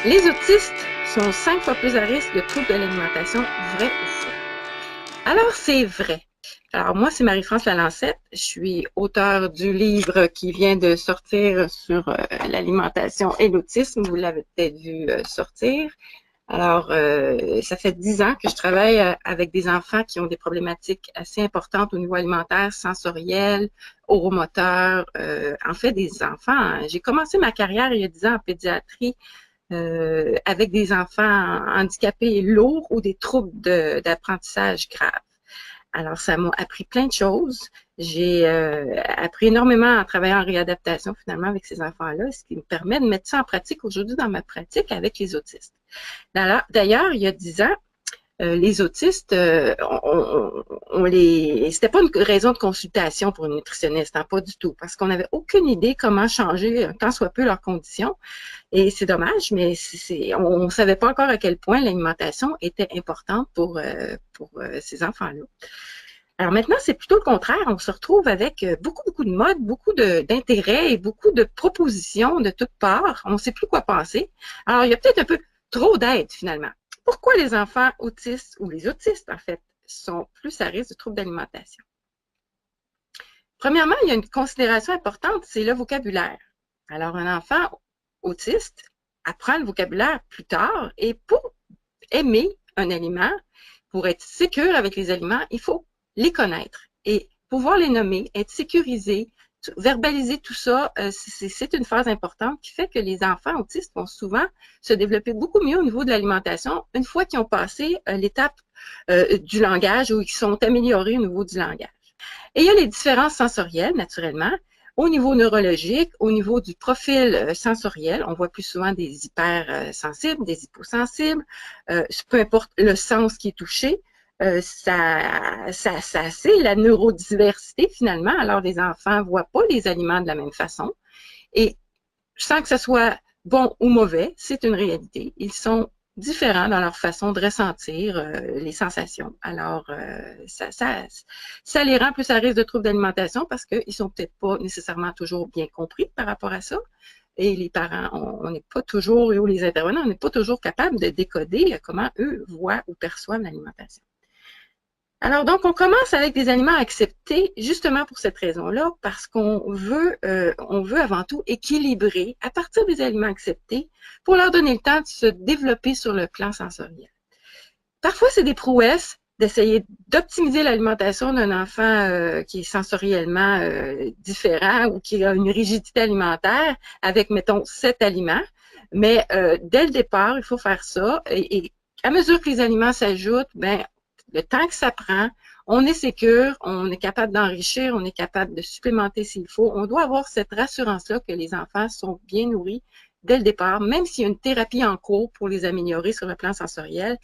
Les autistes sont 5 fois plus à risque de troubles de l'alimentation, vrai ou faux? Alors, c'est vrai. Alors, moi, c'est Marie-France Lalancette. Je suis auteure du livre qui vient de sortir sur l'alimentation et l'autisme. Vous l'avez peut-être vu sortir. Alors, ça fait 10 ans que je travaille avec des enfants qui ont des problématiques assez importantes au niveau alimentaire, sensoriel, oromoteur. En fait, des enfants. J'ai commencé ma carrière il y a 10 ans en pédiatrie avec des enfants handicapés lourds ou des troubles d'apprentissage graves. Alors, ça m'a appris plein de choses. J'ai appris énormément en travaillant en réadaptation finalement avec ces enfants-là, ce qui me permet de mettre ça en pratique aujourd'hui dans ma pratique avec les autistes. D'ailleurs, il y a 10 ans, les autistes, c'était pas une raison de consultation pour une nutritionniste, hein, pas du tout, parce qu'on n'avait aucune idée comment changer tant soit peu leurs conditions. Et c'est dommage, mais on ne savait pas encore à quel point l'alimentation était importante pour ces enfants-là. Alors maintenant, c'est plutôt le contraire. On se retrouve avec beaucoup de modes, beaucoup d'intérêts et beaucoup de propositions de toutes parts. On ne sait plus quoi penser. Alors, il y a peut-être un peu trop d'aide finalement. Pourquoi les enfants autistes, ou les autistes en fait, sont plus à risque de troubles d'alimentation? Premièrement, il y a une considération importante, c'est le vocabulaire. Alors, un enfant autiste apprend le vocabulaire plus tard et pour aimer un aliment, pour être sécure avec les aliments, il faut les connaître et pouvoir les nommer, être sécurisé, verbaliser tout ça, c'est une phase importante qui fait que les enfants autistes vont souvent se développer beaucoup mieux au niveau de l'alimentation une fois qu'ils ont passé l'étape du langage ou qu'ils sont améliorés au niveau du langage. Et il y a les différences sensorielles, naturellement. Au niveau neurologique, au niveau du profil sensoriel, on voit plus souvent des hypersensibles, des hyposensibles, peu importe le sens qui est touché. C'est la neurodiversité finalement. Alors, les enfants ne voient pas les aliments de la même façon. Et sans que ce soit bon ou mauvais, c'est une réalité. Ils sont différents dans leur façon de ressentir les sensations. Alors, ça les rend plus à risque de troubles d'alimentation parce qu'ils ne sont peut-être pas nécessairement toujours bien compris par rapport à ça. Et les parents, on n'est pas toujours, ou les intervenants, on n'est pas toujours capable de décoder comment eux voient ou perçoivent l'alimentation. Alors, donc, on commence avec des aliments acceptés justement pour cette raison-là, parce qu'on veut avant tout équilibrer à partir des aliments acceptés pour leur donner le temps de se développer sur le plan sensoriel. Parfois, c'est des prouesses d'essayer d'optimiser l'alimentation d'un enfant qui est sensoriellement différent ou qui a une rigidité alimentaire avec, mettons, 7 aliments. Mais dès le départ, il faut faire ça. Et à mesure que les aliments s'ajoutent, ben, le temps que ça prend, on est sécure, on est capable d'enrichir, on est capable de supplémenter s'il faut. On doit avoir cette rassurance-là que les enfants sont bien nourris dès le départ, même s'il y a une thérapie en cours pour les améliorer sur le plan sensoriel.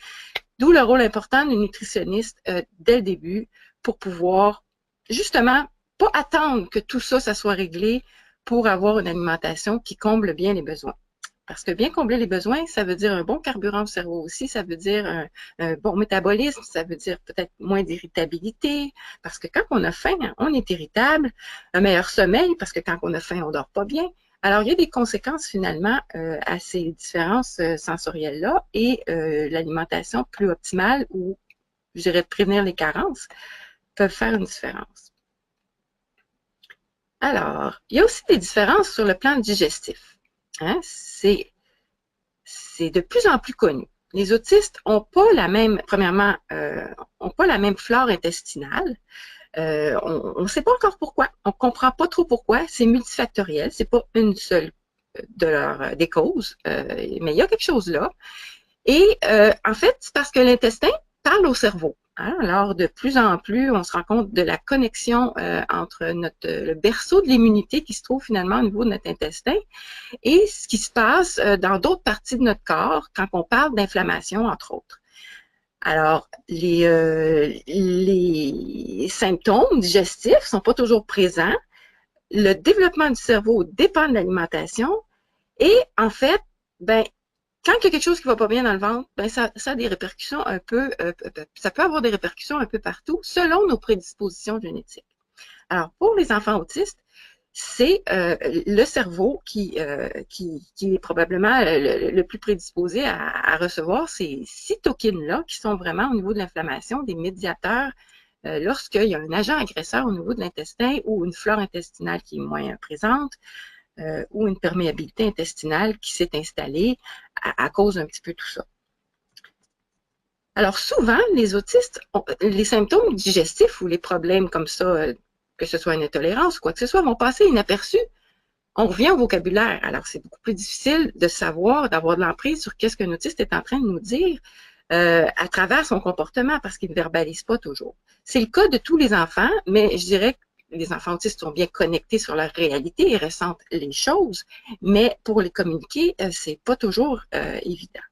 D'où le rôle important d'une nutritionniste dès le début pour pouvoir justement pas attendre que tout ça, ça soit réglé pour avoir une alimentation qui comble bien les besoins. Parce que bien combler les besoins, ça veut dire un bon carburant au cerveau aussi, ça veut dire un bon métabolisme, ça veut dire peut-être moins d'irritabilité, parce que quand on a faim, on est irritable, un meilleur sommeil, parce que quand on a faim, on dort pas bien. Alors, il y a des conséquences finalement à ces différences sensorielles-là et l'alimentation plus optimale ou, je dirais, de prévenir les carences peuvent faire une différence. Alors, il y a aussi des différences sur le plan digestif. Hein? C'est de plus en plus connu. Les autistes n'ont pas la même, premièrement, ont pas la même flore intestinale. On ne sait pas encore pourquoi. On ne comprend pas trop pourquoi. C'est multifactoriel. C'est pas une seule des causes, mais il y a quelque chose là. Et en fait, c'est parce que l'intestin parle au cerveau. Hein? Alors, de plus en plus, on se rend compte de la connexion entre le berceau de l'immunité qui se trouve finalement au niveau de notre intestin et ce qui se passe dans d'autres parties de notre corps quand on parle d'inflammation, entre autres. Alors, les symptômes digestifs ne sont pas toujours présents. Le développement du cerveau dépend de l'alimentation. Et en fait, ben, quand il y a quelque chose qui ne va pas bien dans le ventre, ben ça a des répercussions ça peut avoir des répercussions un peu partout selon nos prédispositions génétiques. Alors, pour les enfants autistes, c'est le cerveau qui est probablement le plus prédisposé à recevoir ces cytokines-là, qui sont vraiment au niveau de l'inflammation, des médiateurs lorsqu'il y a un agent agresseur au niveau de l'intestin ou une flore intestinale qui est moins présente ou une perméabilité intestinale qui s'est installée à cause d'un petit peu tout ça. Alors souvent, les autistes, les symptômes digestifs ou les problèmes comme ça, que ce soit une intolérance ou quoi que ce soit, vont passer inaperçus. On revient au vocabulaire. Alors, c'est beaucoup plus difficile de savoir, d'avoir de l'emprise sur qu'est-ce qu'un autiste est en train de nous dire à travers son comportement parce qu'il ne verbalise pas toujours. C'est le cas de tous les enfants, mais je dirais que les enfants autistes sont bien connectés sur leur réalité et ressentent les choses, mais pour les communiquer, c'est pas toujours évident.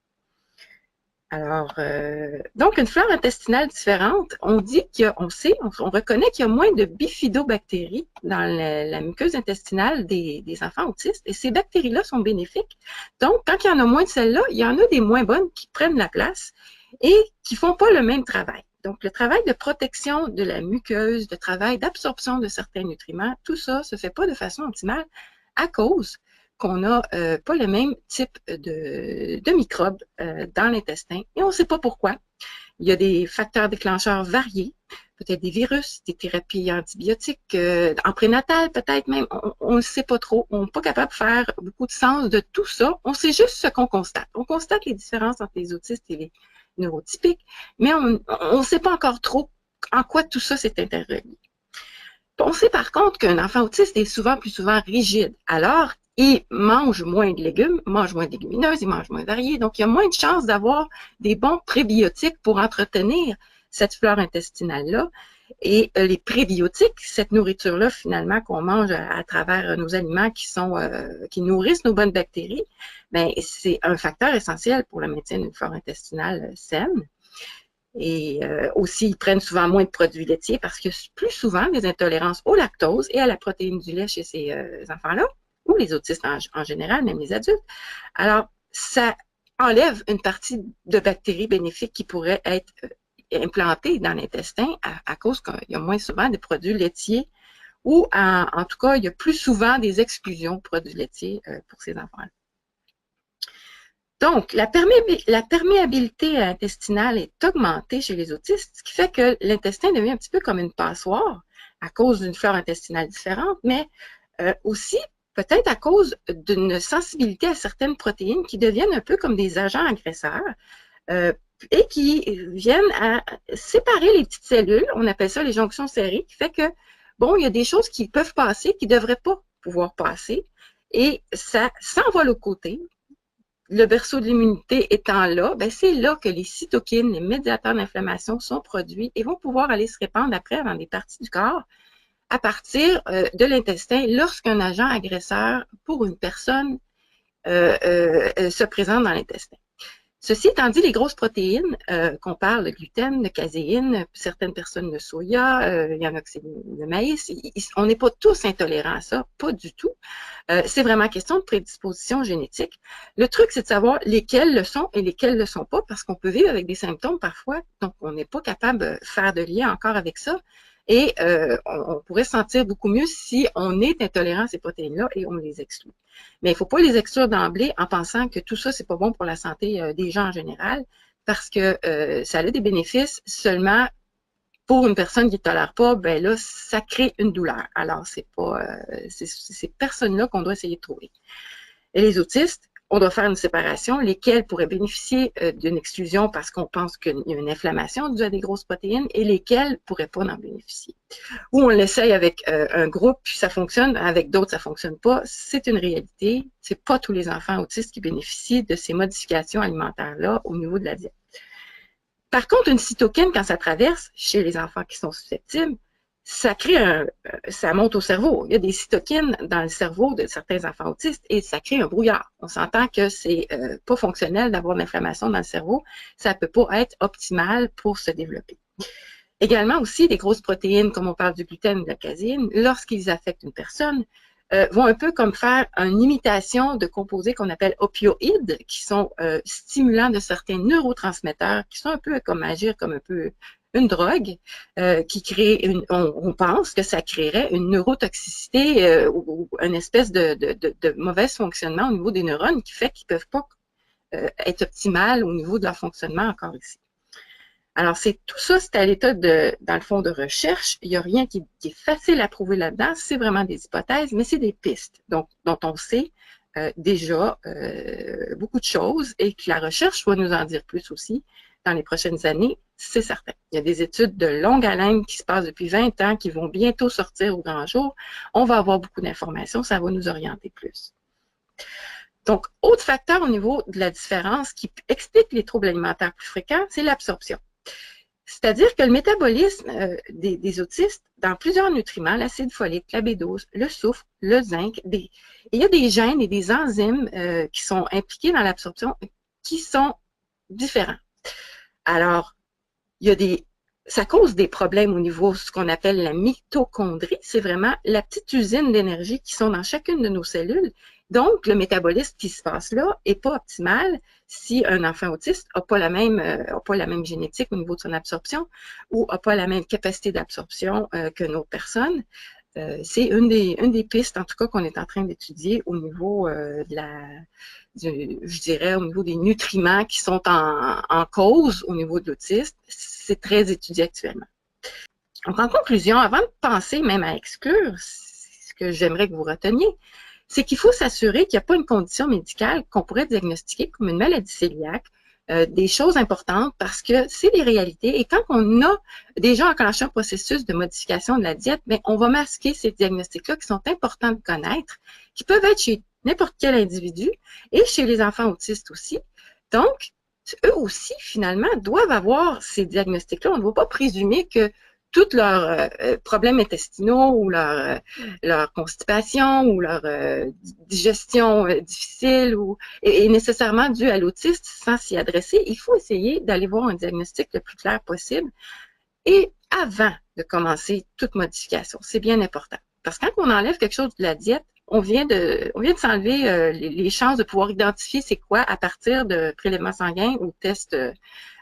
Alors, donc, une flore intestinale différente, on dit qu'on sait, on reconnaît qu'il y a moins de bifidobactéries dans la muqueuse intestinale des enfants autistes, et ces bactéries-là sont bénéfiques. Donc, quand il y en a moins de celles-là, il y en a des moins bonnes qui prennent la place et qui font pas le même travail. Donc, le travail de protection de la muqueuse, le travail d'absorption de certains nutriments, tout ça se fait pas de façon optimale à cause qu'on n'a pas le même type de microbes dans l'intestin et on ne sait pas pourquoi. Il y a des facteurs déclencheurs variés, peut-être des virus, des thérapies antibiotiques, en prénatal peut-être même, on ne sait pas trop, on n'est pas capable de faire beaucoup de sens de tout ça, on sait juste ce qu'on constate. On constate les différences entre les autistes et les neurotypiques, mais on ne sait pas encore trop en quoi tout ça s'est interrelié. On sait par contre qu'un enfant autiste est plus souvent rigide. Alors, il mange moins de légumes, mange moins de légumineuses, il mange moins varié. Donc, il y a moins de chances d'avoir des bons prébiotiques pour entretenir cette flore intestinale-là. Et les prébiotiques, cette nourriture-là, finalement, qu'on mange à travers nos aliments qui nourrissent nos bonnes bactéries, ben, c'est un facteur essentiel pour le maintien d'une flore intestinale saine. Et aussi, ils prennent souvent moins de produits laitiers parce qu'il y a plus souvent des intolérances au lactose et à la protéine du lait chez ces enfants-là, ou les autistes en général, même les adultes. Alors, ça enlève une partie de bactéries bénéfiques qui pourraient être implantées dans l'intestin à cause qu'il y a moins souvent de produits laitiers ou, en tout cas, il y a plus souvent des exclusions de produits laitiers pour ces enfants-là. Donc, la perméabilité intestinale est augmentée chez les autistes, ce qui fait que l'intestin devient un petit peu comme une passoire à cause d'une flore intestinale différente, mais aussi peut-être à cause d'une sensibilité à certaines protéines qui deviennent un peu comme des agents agresseurs et qui viennent à séparer les petites cellules, on appelle ça les jonctions serrées, qui fait que, bon, il y a des choses qui peuvent passer, qui ne devraient pas pouvoir passer, et ça s'envole au côté. Le berceau de l'immunité étant là, ben c'est là que les cytokines, les médiateurs d'inflammation sont produits et vont pouvoir aller se répandre après dans des parties du corps à partir de l'intestin lorsqu'un agent agresseur pour une personne se présente dans l'intestin. Ceci étant dit, les grosses protéines qu'on parle, le gluten, le caséine, certaines personnes le soya, il y en a que c'est le maïs, on n'est pas tous intolérants à ça, pas du tout. C'est vraiment question de prédisposition génétique. Le truc, c'est de savoir lesquels le sont et lesquels ne le sont pas, parce qu'on peut vivre avec des symptômes parfois, donc on n'est pas capable de faire de lien encore avec ça. Et on pourrait se sentir beaucoup mieux si on est intolérant à ces protéines-là et on les exclut. Mais il ne faut pas les exclure d'emblée en pensant que tout ça, c'est pas bon pour la santé des gens en général, parce que ça a des bénéfices seulement pour une personne qui ne tolère pas, ben là, ça crée une douleur. Alors, c'est pas ces personnes-là qu'on doit essayer de trouver. Et les autistes, on doit faire une séparation, lesquels pourraient bénéficier d'une exclusion parce qu'on pense qu'il y a une inflammation due à des grosses protéines et lesquels pourraient pas en bénéficier. Ou on l'essaye avec un groupe, puis ça fonctionne, avec d'autres, ça fonctionne pas. C'est une réalité. C'est pas tous les enfants autistes qui bénéficient de ces modifications alimentaires-là au niveau de la diète. Par contre, une cytokine, quand ça traverse chez les enfants qui sont susceptibles, ça monte au cerveau. Il y a des cytokines dans le cerveau de certains enfants autistes et ça crée un brouillard. On s'entend que c'est pas fonctionnel d'avoir de l'inflammation dans le cerveau. Ça peut pas être optimal pour se développer. Également aussi, des grosses protéines, comme on parle du gluten ou de la caséine, lorsqu'ils affectent une personne, vont un peu comme faire une imitation de composés qu'on appelle opioïdes, qui sont stimulants de certains neurotransmetteurs, qui sont un peu comme agir comme un peu une drogue qui crée on pense que ça créerait une neurotoxicité ou une espèce de mauvais fonctionnement au niveau des neurones qui fait qu'ils ne peuvent pas être optimales au niveau de leur fonctionnement encore ici. Alors, tout ça, c'est à l'état dans le fond, de recherche. Il n'y a rien qui est facile à prouver là-dedans. C'est vraiment des hypothèses, mais c'est des pistes dont on sait déjà beaucoup de choses et que la recherche va nous en dire plus aussi dans les prochaines années, c'est certain. Il y a des études de longue haleine qui se passent depuis 20 ans, qui vont bientôt sortir au grand jour. On va avoir beaucoup d'informations, ça va nous orienter plus. Donc, autre facteur au niveau de la différence qui explique les troubles alimentaires plus fréquents, c'est l'absorption. C'est-à-dire que le métabolisme des autistes, dans plusieurs nutriments, l'acide folique, la B12, le soufre, le zinc, il y a des gènes et des enzymes qui sont impliqués dans l'absorption qui sont différents. Alors, ça cause des problèmes au niveau de ce qu'on appelle la mitochondrie. C'est vraiment la petite usine d'énergie qui sont dans chacune de nos cellules. Donc, le métabolisme qui se passe là n'est pas optimal si un enfant autiste n'a pas la même génétique au niveau de son absorption ou n'a pas la même capacité d'absorption qu'une autre personne. C'est une des pistes, en tout cas, qu'on est en train d'étudier au niveau je dirais, au niveau des nutriments qui sont en cause au niveau de l'autisme. C'est très étudié actuellement. Donc, en conclusion, avant de penser même à exclure, ce que j'aimerais que vous reteniez, c'est qu'il faut s'assurer qu'il n'y a pas une condition médicale qu'on pourrait diagnostiquer comme une maladie cœliaque, des choses importantes parce que c'est des réalités. Et quand on a déjà enclenché un processus de modification de la diète, bien, on va masquer ces diagnostics-là qui sont importants de connaître, qui peuvent être chez n'importe quel individu et chez les enfants autistes aussi. Donc, eux aussi, finalement, doivent avoir ces diagnostics-là. On ne doit pas présumer que tous leurs problèmes intestinaux ou leur constipation ou leur digestion difficile est nécessairement due à l'autiste sans s'y adresser. Il faut essayer d'aller voir un diagnostic le plus clair possible et avant de commencer toute modification. C'est bien important. Parce que quand on enlève quelque chose de la diète, on vient de s'enlever les chances de pouvoir identifier c'est quoi à partir de prélèvements sanguins ou tests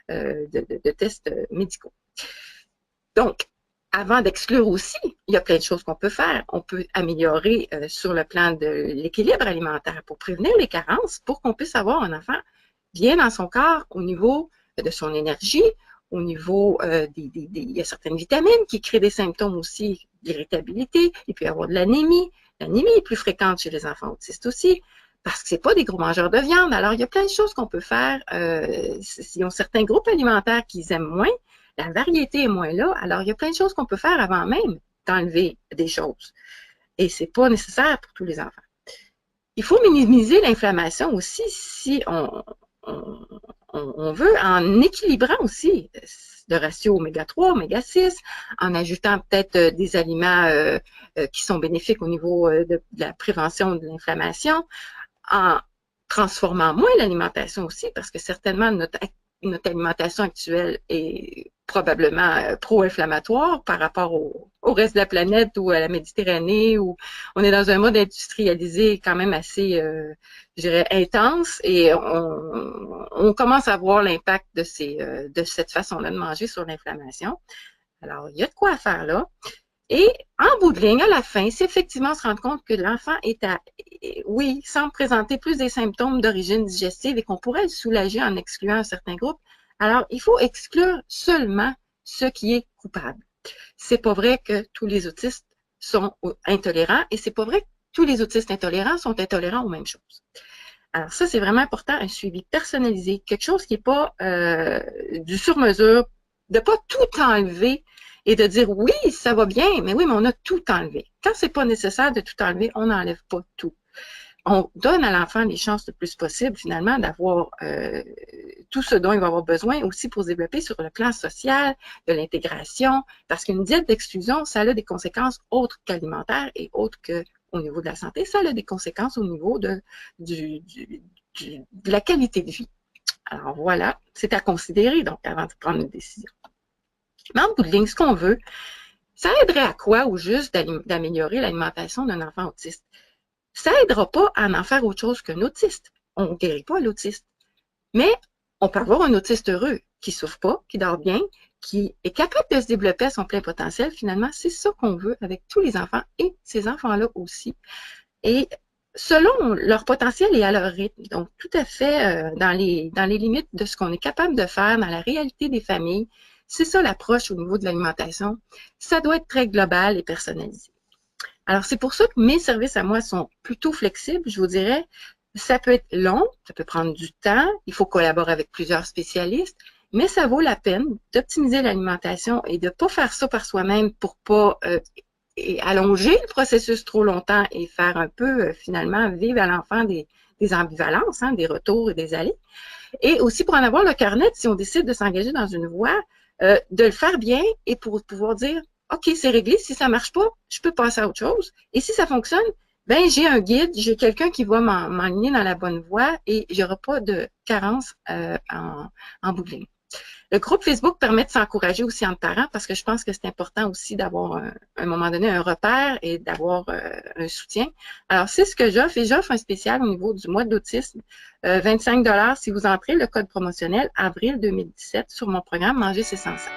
de tests médicaux. Donc, avant d'exclure aussi, il y a plein de choses qu'on peut faire. On peut améliorer sur le plan de l'équilibre alimentaire pour prévenir les carences, pour qu'on puisse avoir un enfant bien dans son corps au niveau de son énergie, au niveau il y a certaines vitamines qui créent des symptômes aussi d'irritabilité. Il peut y avoir de l'anémie. L'anémie est plus fréquente chez les enfants autistes aussi, parce que ce n'est pas des gros mangeurs de viande. Alors, il y a plein de choses qu'on peut faire. S'ils ont certains groupes alimentaires qu'ils aiment moins, la variété est moins là. Alors, il y a plein de choses qu'on peut faire avant même d'enlever des choses. Et ce n'est pas nécessaire pour tous les enfants. Il faut minimiser l'inflammation aussi si on veut, en équilibrant aussi le ratio oméga-3, oméga-6, en ajoutant peut-être des aliments qui sont bénéfiques au niveau de la prévention de l'inflammation, en transformant moins l'alimentation aussi, parce que certainement notre alimentation actuelle est probablement pro-inflammatoire par rapport au reste de la planète ou à la Méditerranée, où on est dans un mode industrialisé quand même assez, je dirais, intense, et on commence à voir l'impact de cette façon-là de manger sur l'inflammation. Alors, il y a de quoi faire là. Et en bout de ligne, à la fin, c'est effectivement se rendre compte que l'enfant semble présenter plus des symptômes d'origine digestive et qu'on pourrait le soulager en excluant un certain groupe. Alors, il faut exclure seulement ce qui est coupable. C'est pas vrai que tous les autistes sont intolérants et c'est pas vrai que tous les autistes intolérants sont intolérants aux mêmes choses. Alors ça, c'est vraiment important, un suivi personnalisé, quelque chose qui n'est pas du sur-mesure, de ne pas tout enlever et de dire oui, ça va bien, mais oui, mais on a tout enlevé. Quand c'est pas nécessaire de tout enlever, on n'enlève pas tout. On donne à l'enfant les chances le plus possible, finalement, d'avoir tout ce dont il va avoir besoin aussi pour se développer sur le plan social, de l'intégration, parce qu'une diète d'exclusion, ça a des conséquences autres qu'alimentaires et autres qu'au niveau de la santé. Ça a des conséquences au niveau de la qualité de vie. Alors voilà, c'est à considérer donc avant de prendre une décision. Mais en bout de ligne, ce qu'on veut, ça aiderait à quoi au juste d'améliorer l'alimentation d'un enfant autiste? Ça n'aidera pas à en faire autre chose qu'un autiste. On ne guérit pas l'autiste. Mais on peut avoir un autiste heureux qui ne souffre pas, qui dort bien, qui est capable de se développer à son plein potentiel, finalement, c'est ça qu'on veut avec tous les enfants et ces enfants-là aussi. Et selon leur potentiel et à leur rythme, donc tout à fait dans les limites de ce qu'on est capable de faire dans la réalité des familles. C'est ça l'approche au niveau de l'alimentation. Ça doit être très global et personnalisé. Alors, c'est pour ça que mes services à moi sont plutôt flexibles, je vous dirais. Ça peut être long, ça peut prendre du temps, il faut collaborer avec plusieurs spécialistes, mais ça vaut la peine d'optimiser l'alimentation et de ne pas faire ça par soi-même pour pas allonger le processus trop longtemps et faire un peu, finalement, vivre à l'enfant des ambivalences, hein, des retours et des allées. Et aussi pour en avoir le cœur net, si on décide de s'engager dans une voie, de le faire bien et pour pouvoir dire, OK, c'est réglé, si ça ne marche pas, je peux passer à autre chose. Et si ça fonctionne, ben j'ai un guide, j'ai quelqu'un qui va m'enligner dans la bonne voie et il n'y aura pas de carence en bout de ligne. Le groupe Facebook permet de s'encourager aussi entre parents parce que je pense que c'est important aussi d'avoir, à un moment donné, un repère et d'avoir un soutien. Alors, c'est ce que j'offre et j'offre un spécial au niveau du mois d'autisme, 25 $ si vous entrez le code promotionnel avril 2017 sur mon programme Manger c'est sans sac.